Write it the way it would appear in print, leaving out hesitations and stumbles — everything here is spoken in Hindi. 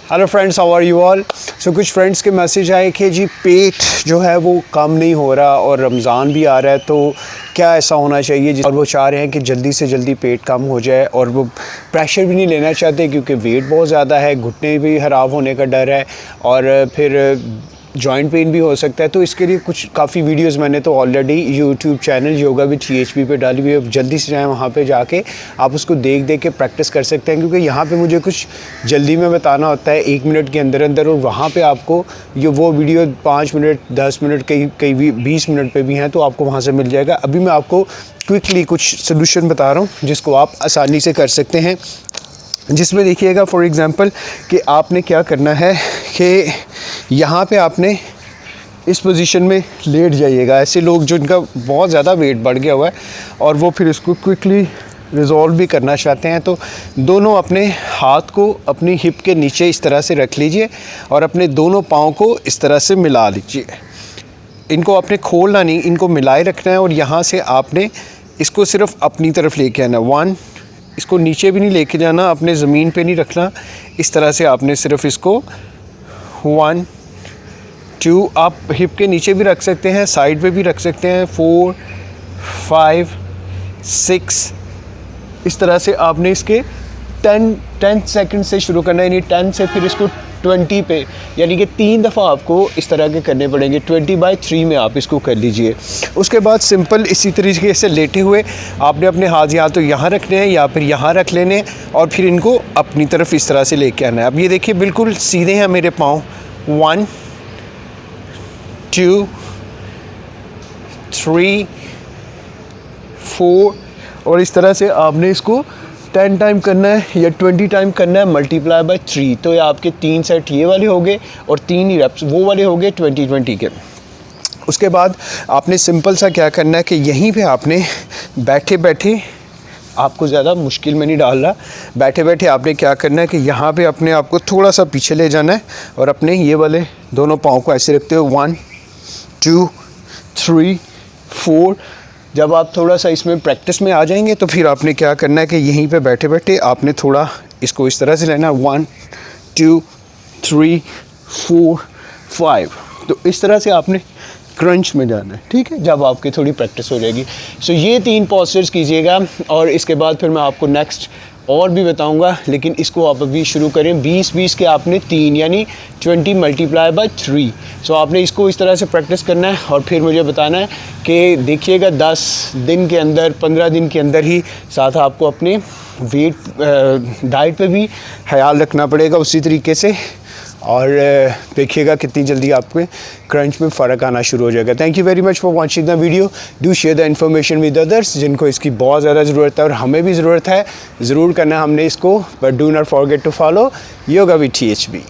Hello friends, how are you all. So कुछ फ्रेंड्स के मैसेज आए कि जी पेट जो है वो कम नहीं हो रहा और रमज़ान भी आ रहा है, तो क्या ऐसा होना चाहिए। और वो चाह रहे हैं कि जल्दी से जल्दी पेट कम हो जाए और वो प्रेशर भी नहीं लेना चाहते क्योंकि वेट बहुत ज़्यादा है, घुटने भी ख़राब होने का डर है और फिर जॉइंट पेन भी हो सकता है। तो इसके लिए कुछ काफ़ी वीडियोस मैंने तो already YouTube channel yoga with THB पे डाली हुई है। जल्दी से जाएँ वहाँ पे जाके आप उसको देख के प्रैक्टिस कर सकते हैं, क्योंकि यहाँ पे मुझे कुछ जल्दी में बताना होता है 1 मिनट के अंदर अंदर, और वहाँ पे आपको ये वो वीडियो 5 मिनट 10 मिनट कई 20 मिनट पे भी हैं, तो आपको वहाँ से मिल जाएगा। अभी मैं आपको क्विकली कुछ सोल्यूशन बता रहा हूँ जिसको आप आसानी से कर सकते हैं, जिसमें देखिएगा फॉर एग्ज़ाम्पल कि आपने क्या करना है कि यहाँ पे आपने इस पोजीशन में लेट जाइएगा। ऐसे लोग जिनका बहुत ज़्यादा वेट बढ़ गया हुआ है और वो फिर इसको क्विकली रिज़ॉल्व भी करना चाहते हैं, तो दोनों अपने हाथ को अपनी हिप के नीचे इस तरह से रख लीजिए और अपने दोनों पाँव को इस तरह से मिला लीजिए। इनको आपने खोलना नहीं, इनको मिलाए रखना है और यहाँ से आपने इसको सिर्फ अपनी तरफ लेके आना। 1, इसको नीचे भी नहीं लेके जाना, अपने ज़मीन पे नहीं रखना, इस तरह से आपने सिर्फ इसको 1 2, आप हिप के नीचे भी रख सकते हैं, साइड पे भी रख सकते हैं, 4 5 6, इस तरह से आपने इसके 10 सेकंड से शुरू करना है, यानी 10 से फिर इसको 20 पे, यानी कि 3 दफ़ा आपको इस तरह के करने पड़ेंगे। 20/3 में आप इसको कर लीजिए। उसके बाद सिंपल इसी तरीके से लेटे हुए आपने अपने हाथ या तो यहाँ रखने हैं या फिर यहाँ रख लेने हैं और फिर इनको अपनी तरफ इस तरह से लेके आना है। अब ये देखिए बिल्कुल सीधे हैं मेरे पाँव। 1 2 3 4 और इस तरह से आपने इसको 10 टाइम करना है या 20 टाइम करना है, मल्टीप्लाई बाय 3। तो ये आपके 3 सेट ये वाले हो गए और 3 ही रेप्स वो वाले हो गए 20 के। उसके बाद आपने सिंपल सा क्या करना है कि यहीं पे आपने बैठे बैठे, आपको ज़्यादा मुश्किल में नहीं डालना, बैठे बैठे आपने क्या करना है कि यहाँ पे अपने आप को थोड़ा सा पीछे ले जाना है और अपने ये वाले दोनों पाँव को ऐसे रखते हो। 1 2 3 4। जब आप थोड़ा सा इसमें प्रैक्टिस में आ जाएंगे तो फिर आपने क्या करना है कि यहीं पे बैठे बैठे आपने थोड़ा इसको इस तरह से लेना। 1 2 3 4 5। तो इस तरह से आपने क्रंच में जाना है, ठीक है, जब आपकी थोड़ी प्रैक्टिस हो जाएगी। सो ये 3 पोस्चर्स कीजिएगा और इसके बाद फिर मैं आपको नेक्स्ट और भी बताऊंगा, लेकिन इसको आप अभी शुरू करें। 20 के आपने 3 यानी 20 × 3। सो आपने इसको इस तरह से प्रैक्टिस करना है और फिर मुझे बताना है कि देखिएगा 10 दिन के अंदर 15 दिन के अंदर ही साथ आपको अपने वेट डाइट पे भी ख्याल रखना पड़ेगा उसी तरीके से, और देखिएगा कितनी जल्दी आपके क्रंच में फ़र्क आना शुरू हो जाएगा। Thank you very much for watching the video. Do share the information with others जिनको इसकी बहुत ज़्यादा ज़रूरत है और हमें भी ज़रूरत है। ज़रूर करना है हमने इसको, but do not forget to follow yoga with THB।